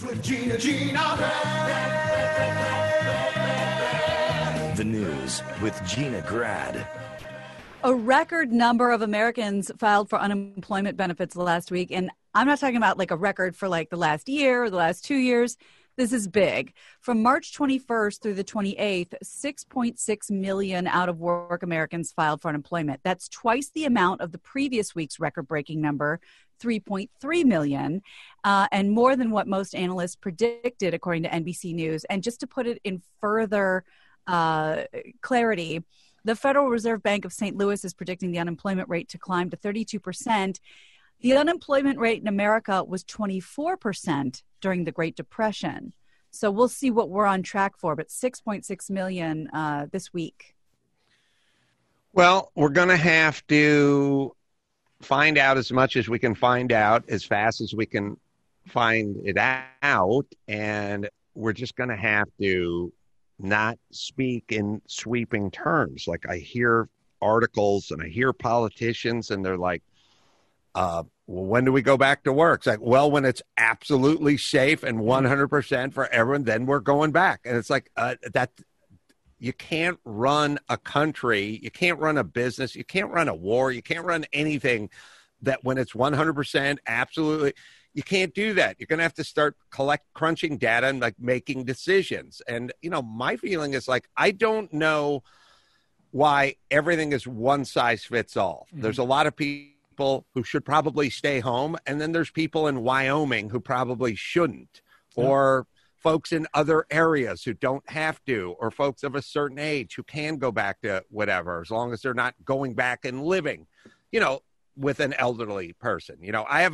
With Gina. The news with Gina Grad. A record number of Americans filed for unemployment benefits last week. And I'm not talking about like a record for like the last year or the last 2 years. This is big. From March 21st through the 28th, 6.6 million out-of-work Americans filed for unemployment. That's twice the amount of the previous week's record-breaking number, 3.3 million, and more than what most analysts predicted, according to NBC News. And just to put it in further clarity, the Federal Reserve Bank of St. Louis is predicting the unemployment rate to climb to 32%. The unemployment rate in America was 24% during the Great Depression. So we'll see what we're on track for, but 6.6 million this week. Well, we're going to have to find out as much as we can find out as fast as we can find it out. And we're just going to have to not speak in sweeping terms. Like I hear articles and I hear politicians and they're like, well, when do we go back to work? It's like, well, when it's absolutely safe and 100% for everyone, then we're going back. And it's like that you can't run a country, you can't run a business, you can't run a war, you can't run anything that when it's 100% absolutely, you can't do that. You're going to have to start crunching data and like making decisions. And, you know, my feeling is like, I don't know why everything is one size fits all. Mm-hmm. There's a lot of people who should probably stay home. And then there's people in Wyoming who probably shouldn't, or folks in other areas who don't have to, or folks of a certain age who can go back to whatever, as long as they're not going back and living, you know, with an elderly person. You know, I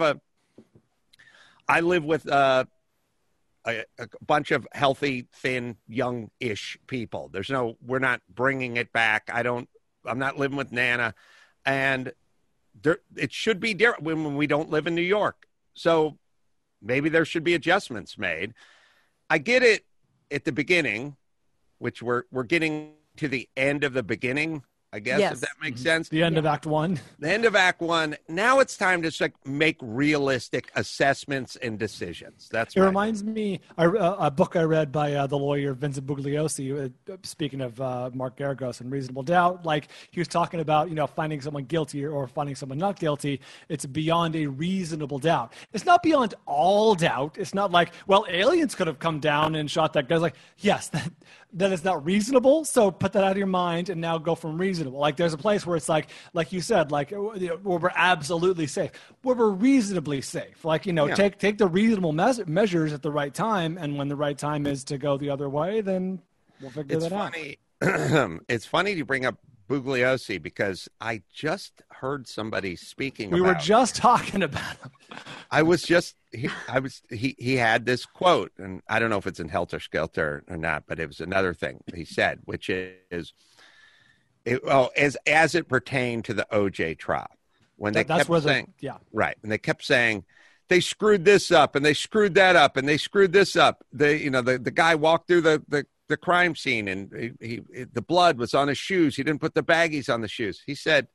live with a bunch of healthy, thin, young-ish people. We're not bringing it back. I'm not living with Nana. And it should be different when we don't live in New York. So maybe there should be adjustments made. I get it at the beginning, which we're getting to the end of the beginning, I guess, if that makes sense. The end of Act One. The end of Act One. Now it's time to like make realistic assessments and decisions. It reminds me a book I read by the lawyer Vincent Bugliosi. Speaking of Mark Garagos and Reasonable Doubt, like he was talking about, you know, finding someone guilty or finding someone not guilty. It's beyond a reasonable doubt. It's not beyond all doubt. It's not like, well, aliens could have come down and shot that guy. It's like, yes, that is not reasonable. So put that out of your mind and now go from reasonable. Like there's a place where it's like you said, like where we're absolutely safe, where we're reasonably safe. Like, you know, take the reasonable measures at the right time. And when the right time is to go the other way, then we'll figure that out. It's funny to bring up Bugliosi because I just heard somebody speaking. We were just talking about him. He had this quote, and I don't know if it's in Helter Skelter or not, but it was another thing he said, which is, as it pertained to the OJ trial, when they kept saying, right, and they kept saying they screwed this up and they screwed that up and they screwed this up. The guy walked through the crime scene and the blood was on his shoes. He didn't put the baggies on the shoes. He said,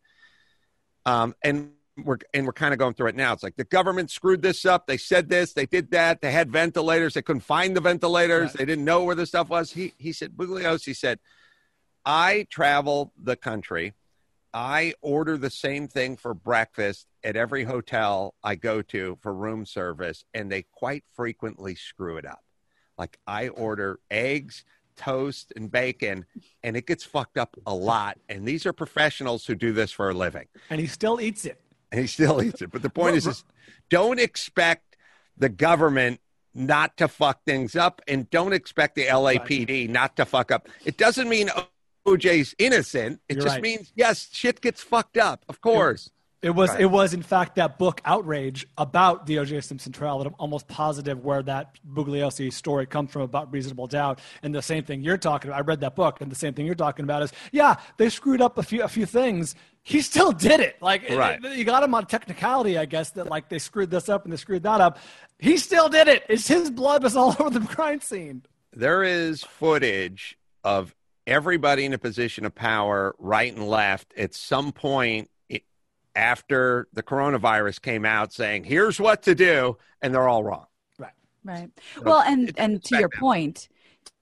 and we're kind of going through it now. It's like the government screwed this up. They said this, they did that. They had ventilators. They couldn't find the ventilators. Right. They didn't know where the stuff was. He said, Bugliosi said, I travel the country. I order the same thing for breakfast at every hotel I go to for room service, and they quite frequently screw it up. Like I order eggs, toast, and bacon, and it gets fucked up a lot. And these are professionals who do this for a living. And he still eats it. But the point is don't expect the government not to fuck things up, and don't expect the LAPD not to fuck up. It doesn't mean OJ's innocent. It just means, yes, shit gets fucked up, of course. It was in fact that book Outrage about the O.J. Simpson trial that I'm almost positive where that Bugliosi story comes from about reasonable doubt. And the same thing you're talking about, I read that book, and the same thing you're talking about is, they screwed up a few things. He still did it. Like you got him on technicality, I guess, that like they screwed this up and they screwed that up. He still did it. His blood was all over the crime scene. There is footage of everybody in a position of power, right and left, at some point after the coronavirus came out saying, here's what to do, and they're all wrong. Right. Right. So Well, it and doesn't to your affect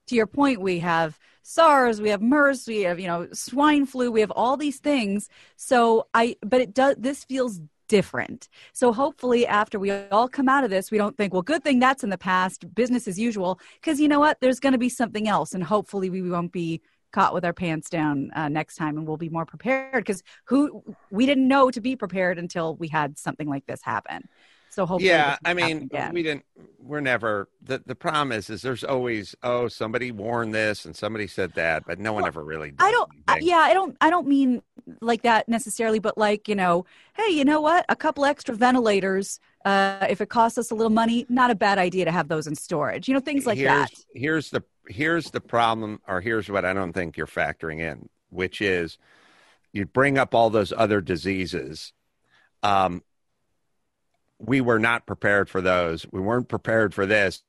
them. point, we have SARS, we have MERS, we have, swine flu, we have all these things. So but this feels different. So hopefully after we all come out of this, we don't think, well, good thing that's in the past, business as usual, because you know what? There's going to be something else. And hopefully we won't be caught with our pants down next time, and we'll be more prepared, because we didn't know to be prepared until we had something like this happen. So hopefully, Yeah, this won't happen again. we're never, the problem is there's always, oh, somebody warned this and somebody said that, but no one ever really does anything. I don't mean like that necessarily, but like, hey, you know what? A couple extra ventilators, if it costs us a little money, not a bad idea to have those in storage. Things like that. Here's the problem, or here's what I don't think you're factoring in, which is you bring up all those other diseases. We were not prepared for those. We weren't prepared for this,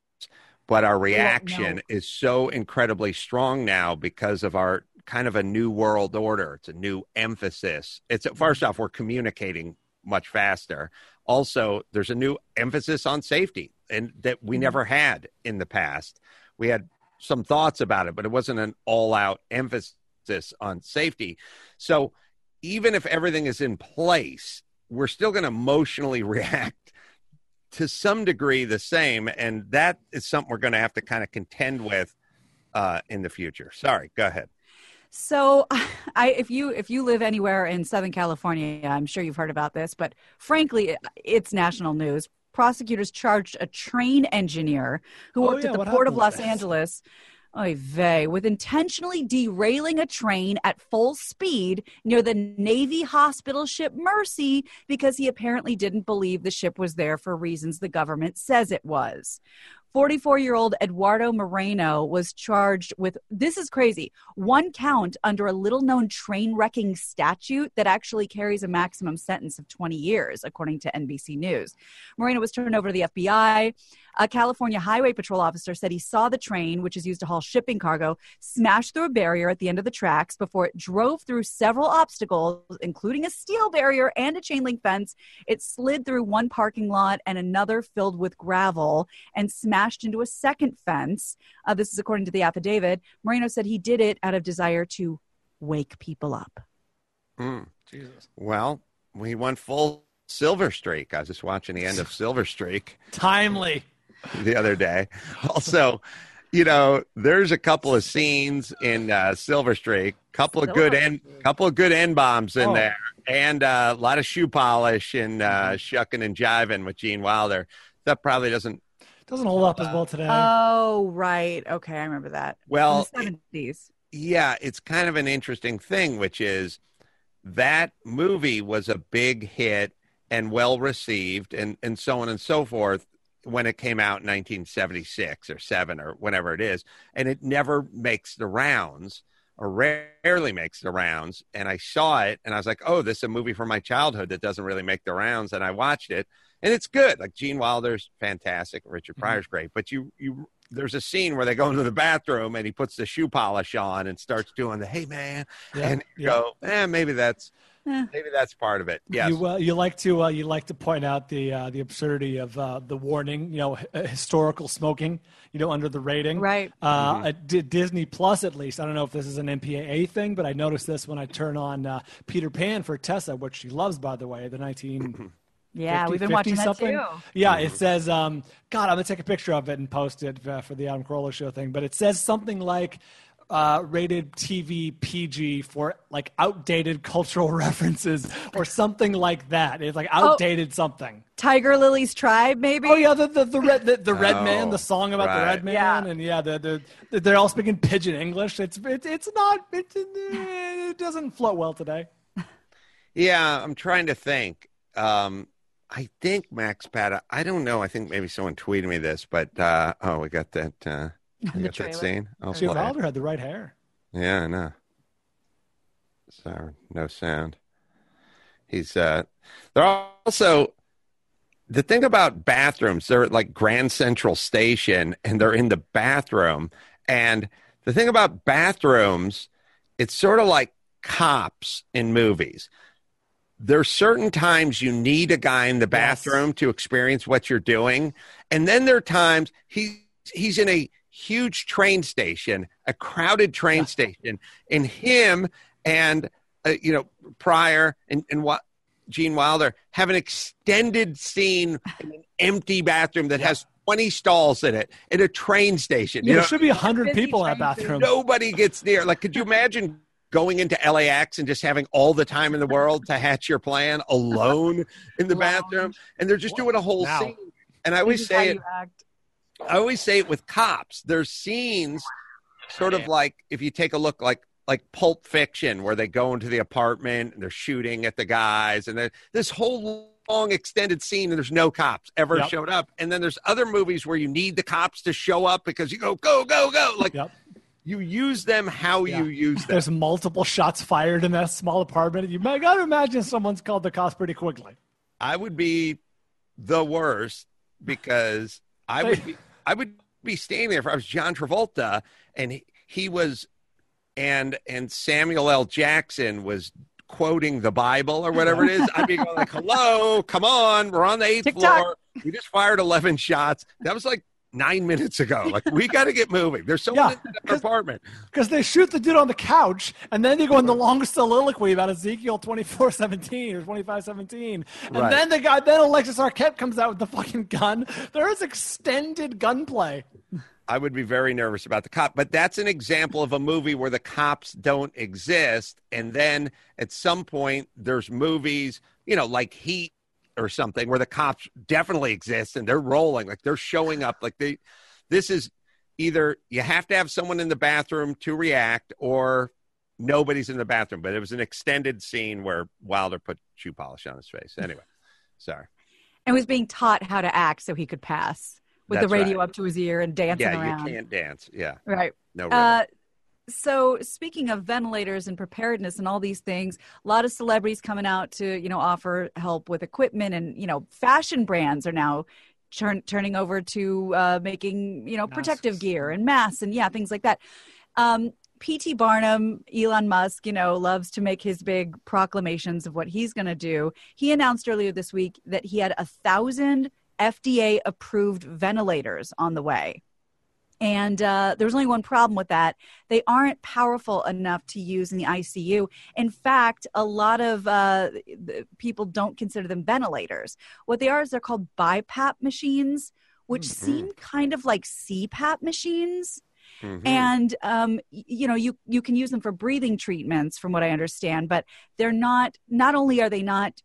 but our reaction is so incredibly strong now because of our kind of a new world order. It's a new emphasis. First off, we're communicating much faster. Also, there's a new emphasis on safety, and that we never had in the past. We had some thoughts about it, but it wasn't an all-out emphasis on safety. So even if everything is in place, we're still going to emotionally react to some degree the same. And that is something we're going to have to kind of contend with in the future. Sorry, go ahead. So if you live anywhere in Southern California, I'm sure you've heard about this, but frankly, it's national news. Prosecutors charged a train engineer who worked at the Port of Los Angeles with intentionally derailing a train at full speed near the Navy hospital ship Mercy because he apparently didn't believe the ship was there for reasons the government says it was. 44-year-old Eduardo Moreno was charged with, this is crazy, one count under a little-known train wrecking statute that actually carries a maximum sentence of 20 years, according to NBC News. Moreno was turned over to the FBI. A California Highway Patrol officer said he saw the train, which is used to haul shipping cargo, smash through a barrier at the end of the tracks before it drove through several obstacles, including a steel barrier and a chain link fence. It slid through one parking lot and another filled with gravel and smashed into a second fence. This is according to the affidavit. Moreno said he did it out of desire to wake people up. Jesus. Well, we went full Silver Streak. I was just watching the end of Silver Streak. Timely. The other day. Also, there's a couple of scenes in Silver Streak, couple of good N-bombs in there, and a lot of shoe polish and shucking and jiving with Gene Wilder. That probably doesn't hold up as well today. Oh, right. Okay, I remember that. Well, in the 70s. Yeah, it's kind of an interesting thing, which is that movie was a big hit and well received and so on and so forth when it came out in 1976 or 7 or whenever it is. And it never makes the rounds, or rarely makes the rounds. And I saw it and I was like, oh, this is a movie from my childhood that doesn't really make the rounds. And I watched it and it's good. Like Gene Wilder's fantastic. Richard Pryor's great. But there's a scene where they go into the bathroom and he puts the shoe polish on and starts doing the, hey man. Yeah, and you go, maybe that's part of it. Yes. You like to point out the absurdity of the warning, historical smoking, under the rating. Right. Disney Plus, at least, I don't know if this is an MPAA thing, but I noticed this when I turn on Peter Pan for Tessa, which she loves, by the way, the 19. Yeah, we've been watching that something. too. Yeah, it says, God, I'm going to take a picture of it and post it for the Adam Carolla show thing. But it says something like rated TV PG for like outdated cultural references or something like that. It's like outdated something. Tiger Lily's Tribe, maybe? Oh, yeah, the Red Man, the song about the Red Man. Yeah. And they're all speaking pidgin English. It doesn't float well today. Yeah, I'm trying to think. I think Max Pata, I don't know. I think maybe someone tweeted me this, but we got that. We got that scene. Gene Wilder had the right hair. Yeah, I know. So no sound. They're also, the thing about bathrooms, they're at like Grand Central Station and they're in the bathroom. And the thing about bathrooms, it's sort of like cops in movies. there's certain times you need a guy in the bathroom to experience what you're doing. And then there are times he's in a huge train station, a crowded train station, and him and, Pryor and what Gene Wilder have an extended scene in an empty bathroom that has 20 stalls in it at a train station. There should be 100 people in that bathroom. Nobody gets near. Like, could you imagine going into LAX and just having all the time in the world to hatch your plan alone in the bathroom? And they're just doing a whole scene. And I always say it with cops. There's scenes sort of like, if you take a look like Pulp Fiction, where they go into the apartment and they're shooting at the guys, and this whole long extended scene and there's no cops ever showed up. And then there's other movies where you need the cops to show up because you go, go, go, go. Like you use them how you use them. There's multiple shots fired in that small apartment. You got to imagine someone's called the cops pretty quickly. I would be the worst because I would be standing there if I was John Travolta and he was and Samuel L. Jackson was quoting the Bible or whatever it is. I'd be going like, hello, come on, we're on the 8th floor. We just fired 11 shots. That was like 9 minutes ago. Like, we got to get moving. There's someone in that apartment. Because they shoot the dude on the couch, and then they go in the long soliloquy about Ezekiel 24:17 or 25:17. And then Alexis Arquette comes out with the fucking gun. There is extended gunplay. I would be very nervous about the cop, but that's an example of a movie where the cops don't exist. And then at some point there's movies, like Heat or something where the cops definitely exist and they're rolling, like they're showing up. Like this is either you have to have someone in the bathroom to react or nobody's in the bathroom, but it was an extended scene where Wilder put shoe polish on his face. Anyway, sorry. And was being taught how to act so he could pass. With the radio up to his ear and dancing around. Yeah, you can't dance. Yeah. Right. No. So speaking of ventilators and preparedness and all these things, a lot of celebrities coming out to, offer help with equipment and, fashion brands are now turning over to making, protective gear and masks and things like that. P.T. Barnum, Elon Musk, loves to make his big proclamations of what he's going to do. He announced earlier this week that he had 1,000 FDA-approved ventilators on the way. And there's only one problem with that. They aren't powerful enough to use in the ICU. In fact, a lot of people don't consider them ventilators. What they are is they're called BiPAP machines, which seem kind of like CPAP machines. And, you can use them for breathing treatments from what I understand, but they're not only are they not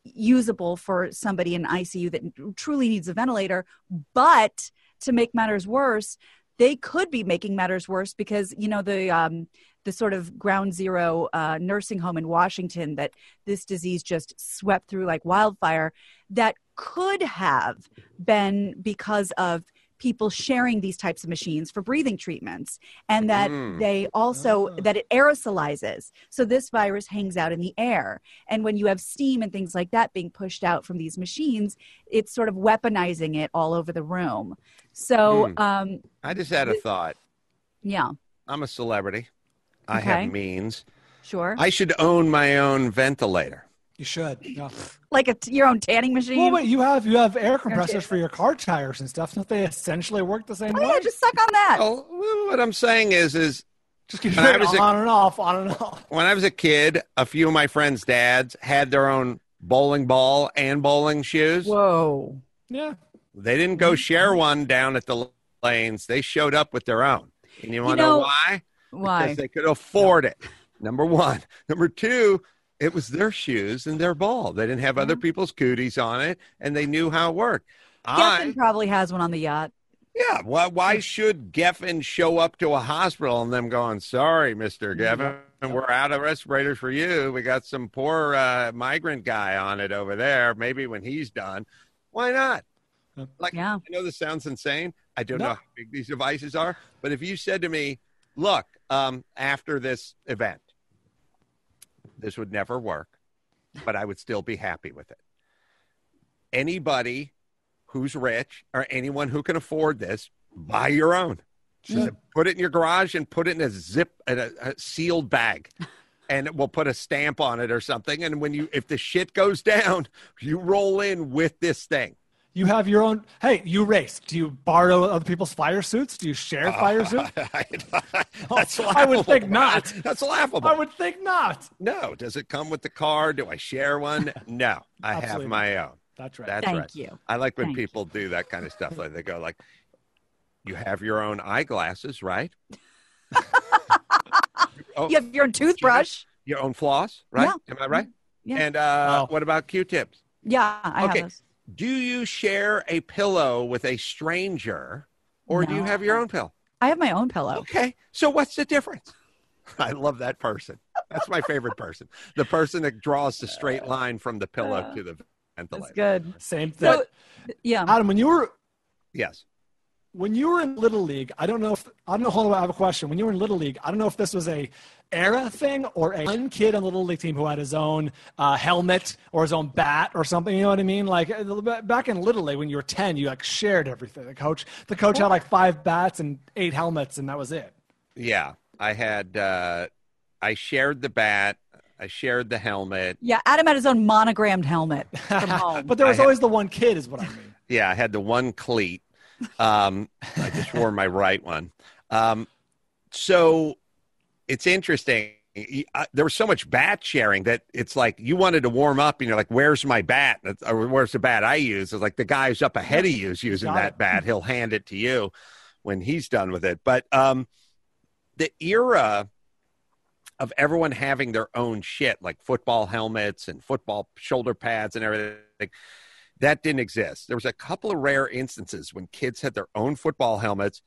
usable for somebody in ICU that truly needs a ventilator, but to make matters worse, they could be making matters worse because, the sort of ground zero nursing home in Washington that this disease just swept through like wildfire, that could have been because of people sharing these types of machines for breathing treatments, and that they also that it aerosolizes. So this virus hangs out in the air. And when you have steam and things like that being pushed out from these machines, it's sort of weaponizing it all over the room. So I just had a thought. Yeah. I'm a celebrity. I have means. Sure. I should own my own ventilator. You should. Yeah. Like your own tanning machine? Well, but you have air compressors for your car tires and stuff. Don't they essentially work the same way? Yeah, just suck on that. Well, what I'm saying is just keep it on and off. When I was a kid, a few of my friends' dads had their own bowling ball and bowling shoes. Whoa. Yeah. They didn't go share one down at the lanes. They showed up with their own. And you want to know why? Why? Because they could afford it. Number one. Number two, it was their shoes and their ball. They didn't have other people's cooties on it, and they knew how it worked. Geffen probably has one on the yacht. Yeah. Why should Geffen show up to a hospital and them going, sorry, Mr. Geffen, we're out of respirators for you. We got some poor migrant guy on it over there. Maybe when he's done. Why not? I know this sounds insane. I don't know how big these devices are. But if you said to me, look, after this event, this would never work, but I would still be happy with it. Anybody who's rich or anyone who can afford this, buy your own. Just put it in your garage and put it in a sealed bag. and we'll put a stamp on it or something. And if the shit goes down, you roll in with this thing. You have your own. Hey, you race. Do you borrow other people's fire suits? Do you share fire suits? That's I would think not. That's laughable. I would think not. No. Does it come with the car? Do I share one? No. I Absolutely. have my own. That's right. That's Thank right. you. I like when Thank people do that kind of stuff. Like they go like, you have your own eyeglasses, right? You have your own toothbrush. Your own floss, right? Yeah. Am I right? Yeah. And what about Q-tips? Yeah, I have those. Do you share a pillow with a stranger, or do you have your own pillow? I have my own pillow. Okay. So what's the difference? I love that person. That's my favorite person. The person that draws the straight line from the pillow to the ventilator. That's good. Same thing. So, yeah. Adam, when you were in Little League, hold on, I have a question. When you were in Little League, I don't know if this was a era thing or one kid on the Little League team who had his own helmet or his own bat or something. You know what I mean? Like back in Little League, when you were 10, you like shared everything. The coach had like 5 bats and 8 helmets, and that was it. Yeah, I had. I shared the bat. I shared the helmet. Yeah, Adam had his own monogrammed helmet from home. But there was always the one kid, is what I mean. Yeah, I had the one cleat. I just wore my right one. So it's interesting. There was so much bat sharing that it's like you wanted to warm up and you're like, where's my bat? Or where's the bat I use? It's like the guy's up ahead of you is using that bat. He'll hand it to you when he's done with it. But the era of everyone having their own shit, like football helmets and football shoulder pads and everything, that didn't exist. There was a couple of rare instances when kids had their own football helmets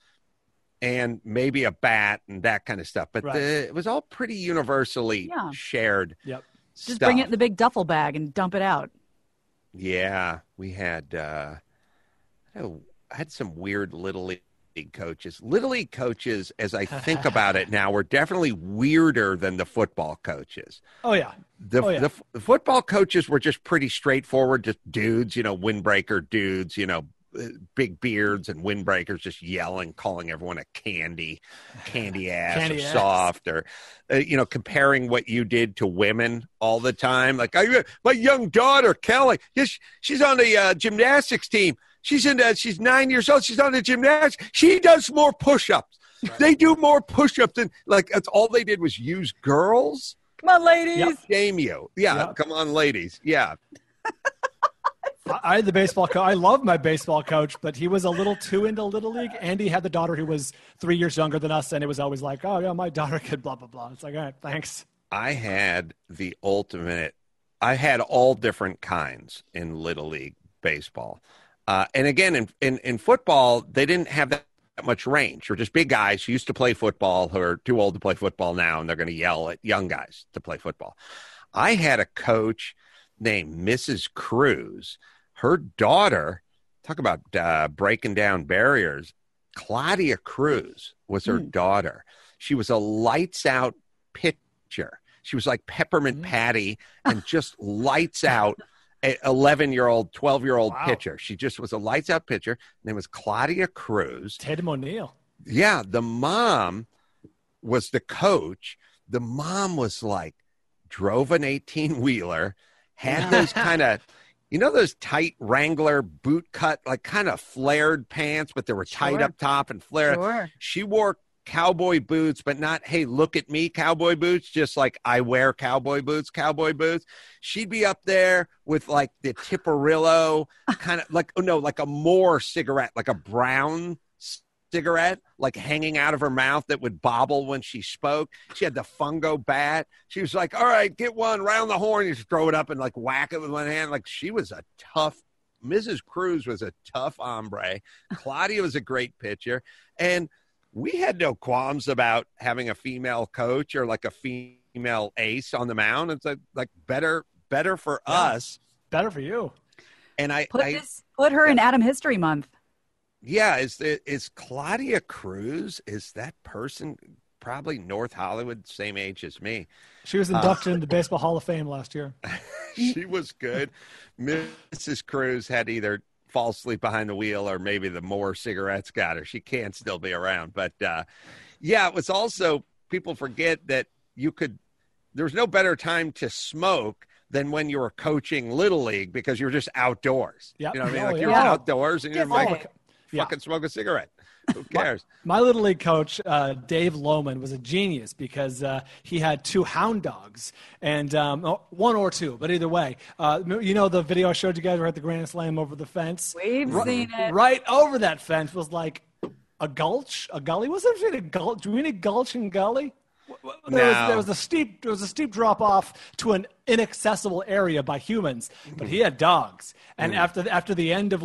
and maybe a bat and that kind of stuff. But it was all pretty universally shared. Yep. Just bring it in the big duffel bag and dump it out. Yeah. We had, I had some weird Little League coaches. Little League coaches, as I think about it now, were definitely weirder than the football coaches. Oh, yeah. The football coaches were just pretty straightforward, just dudes, windbreaker dudes, big beards and windbreakers, just yelling, calling everyone a candy ass or soft, or comparing what you did to women all the time. Like my young daughter Kelly, she's on the gymnastics team. She's 9 years old. She's on the gymnastics. She does more push-ups. Right. They do more push-ups than that's all they did was use girls. Come on, ladies. Yep. Shame you. Yeah. Yep. Come on, ladies. Yeah. I had the baseball coach. I love my baseball coach, but he was a little too into Little League. Andy had the daughter who was 3 years younger than us, and it was always like, oh, yeah, my daughter could blah, blah, blah. It's like, all right, thanks. I had the ultimate. I had all different kinds in Little League baseball. And again, in football, they didn't have that much range. They're just big guys who used to play football who are too old to play football now, and they're going to yell at young guys to play football. I had a coach named Mrs. Cruz. Her daughter, talk about breaking down barriers, Claudia Cruz was her daughter. She was a lights-out pitcher. She was like Peppermint Patty and just lights out. 11-year-old, 12-year-old pitcher. She just was a lights-out pitcher. Her name was Claudia Cruz. Tatum O'Neal. Yeah, the mom was the coach. The mom was like, drove an 18-wheeler, had those kind of, those tight Wrangler boot cut, like kind of flared pants, but they were tight up top and flared. Sure. She wore cowboy boots, but not, hey, look at me, cowboy boots, just like I wear cowboy boots. She'd be up there with like the Tipperillo kind of like a Moore cigarette, like a brown cigarette, like hanging out of her mouth that would bobble when she spoke. She had the fungo bat. She was like, all right, get one round the horn. You just throw it up and like whack it with one hand. Like she was Mrs. Cruz was a tough hombre. Claudia was a great pitcher. And we had no qualms about having a female coach or like a female ace on the mound. It's like better for us. Better for you. And put her in Adam History Month. Yeah. Is Claudia Cruz, is that person probably North Hollywood, same age as me? She was inducted into the Baseball Hall of Fame last year. She was good. Mrs. Cruz had either fall asleep behind the wheel or maybe the Moore cigarettes got her. She can't still be around. But it was also, people forget that you could there's no better time to smoke than when you were coaching Little League because you're just outdoors. Yep. You know what I mean? Oh, Like you're yeah. outdoors and you're like, fucking smoke a cigarette. Who cares? My Little League coach, Dave Lohman, was a genius because he had 2 hound dogs, and 1 or 2, but either way. You know the video I showed you guys where at the Grand Slam over the fence? We've seen it. Right over that fence was like a gulch, a gully. Wasn't it a gulch? Do we need gulch and gully? There was a steep drop off to an inaccessible area by humans, but he had dogs. And after the end of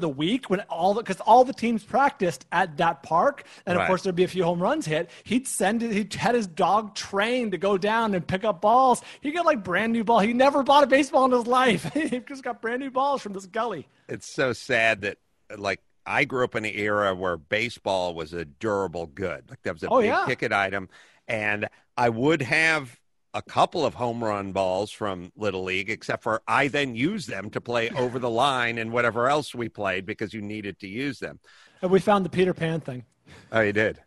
the week, when all the teams practiced at that park, and of course there'd be a few home runs hit, he had his dog trained to go down and pick up balls. He got like brand new ball. He never bought a baseball in his life. He just got brand new balls from this gully. It's so sad that like I grew up in an era where baseball was a durable good. Like that was a big ticket item. And I would have a couple of home run balls from Little League, except for I then used them to play over the line and whatever else we played because you needed to use them. And we found the Peter Pan thing. Oh, you did?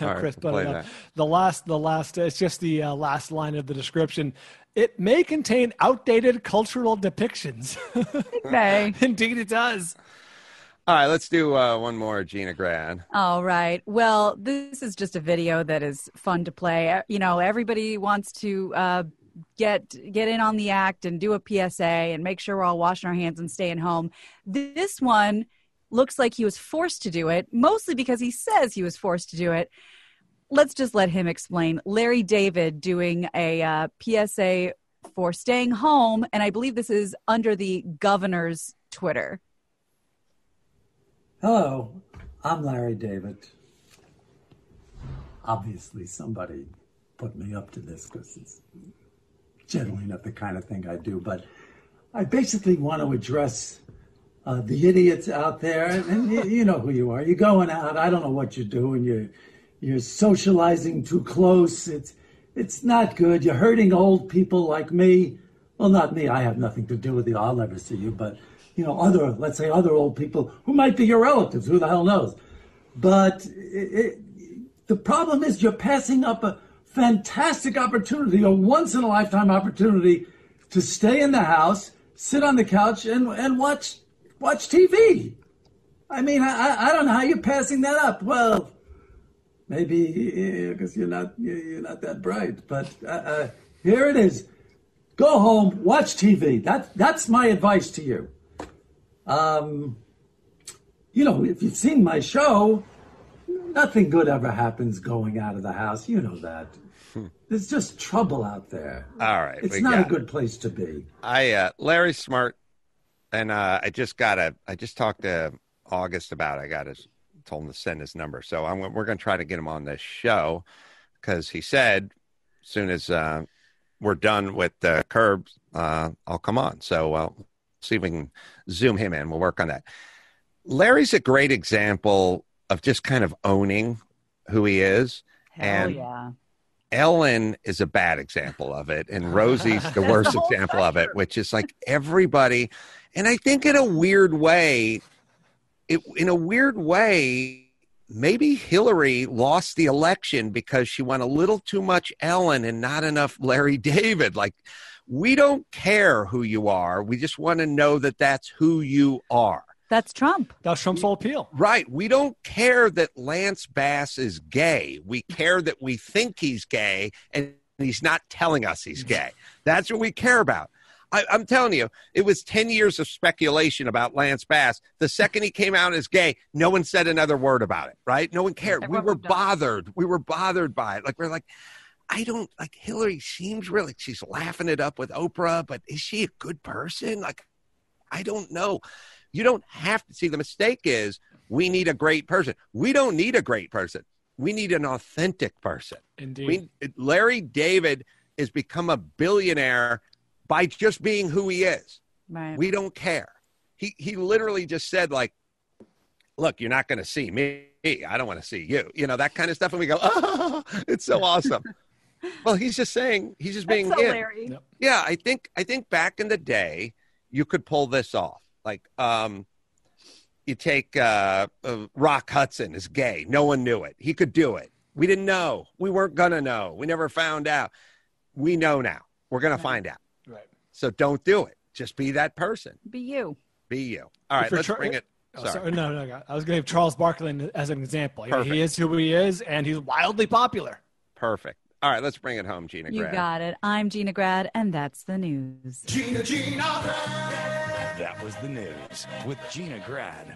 All right, Chris, play but that. the last, it's just the last line of the description. It may contain outdated cultural depictions. It may. Indeed it does. All right, let's do one more, Gina Grad. All right. Well, this is just a video that is fun to play. You know, everybody wants to get in on the act and do a PSA and make sure we're all washing our hands and staying home. This one looks like he was forced to do it, mostly because he says he was forced to do it. Let's just let him explain. Larry David doing a PSA for staying home, and I believe this is under the governor's Twitter. Hello, I'm Larry David. Obviously, somebody put me up to this because it's generally not the kind of thing I do. But I basically want to address the idiots out there. And you know who you are. You're going out. I don't know what you're doing. You're socializing too close. It's not good. You're hurting old people like me. Well, not me. I have nothing to do with you. I'll never see you. But you know, let's say other old people who might be your relatives, who the hell knows. But the problem is you're passing up a fantastic opportunity, a once-in-a-lifetime opportunity to stay in the house, sit on the couch, and watch TV. I mean, I don't know how you're passing that up. Well, maybe because you're not that bright. But here it is. Go home, watch TV. That's my advice to you. You know, if you've seen my show, nothing good ever happens going out of the house. You know that. There's just trouble out there. All right. It's not a good place to be. Larry's smart. And I just talked to August about it. Told him to send his number. So we're going to try to get him on this show because he said as soon as we're done with the Curbs, I'll come on. So see if we can zoom him in. We'll work on that. Larry's a great example of just kind of owning who he is. Hell yeah. Ellen is a bad example of it, and Rosie's the worst example of it, which is like everybody. And I think in a weird way, maybe Hillary lost the election because she went a little too much Ellen and not enough Larry David. Like, we don't care who you are. We just want to know that that's who you are. That's Trump. That's Trump's whole appeal. Right. We don't care that Lance Bass is gay. We care that we think he's gay and he's not telling us he's gay. That's what we care about. I'm telling you, it was 10 years of speculation about Lance Bass. The second he came out as gay, no one said another word about it, right? No one cared. We were bothered. We were bothered by it. Like, we're like, I don't, like, Hillary seems really, she's laughing it up with Oprah, but is she a good person? Like, I don't know. You don't have to see. The mistake is we need a great person. We don't need a great person. We need an authentic person. Indeed. Larry David has become a billionaire by just being who he is. Right. We don't care. He literally just said, like, look, you're not going to see me. I don't want to see you. You know, that kind of stuff. And we go, oh, it's so awesome. Well, he's just saying, he's just being That's so him. Larry. Yep. Yeah, I think back in the day, you could pull this off. Like, you take Rock Hudson is gay. No one knew it. He could do it. We didn't know. We weren't going to know. We never found out. we know now. We're going to find out. Right. So don't do it. Just be that person. Be you. Be you. All right, let's bring it. Sorry. No. I was going to have Charles Barkley as an example. Perfect. He is who he is, and he's wildly popular. Perfect. All right, let's bring it home, Gina You Grad. got it. I'm Gina Grad, and that's the news. That was the news with Gina Grad.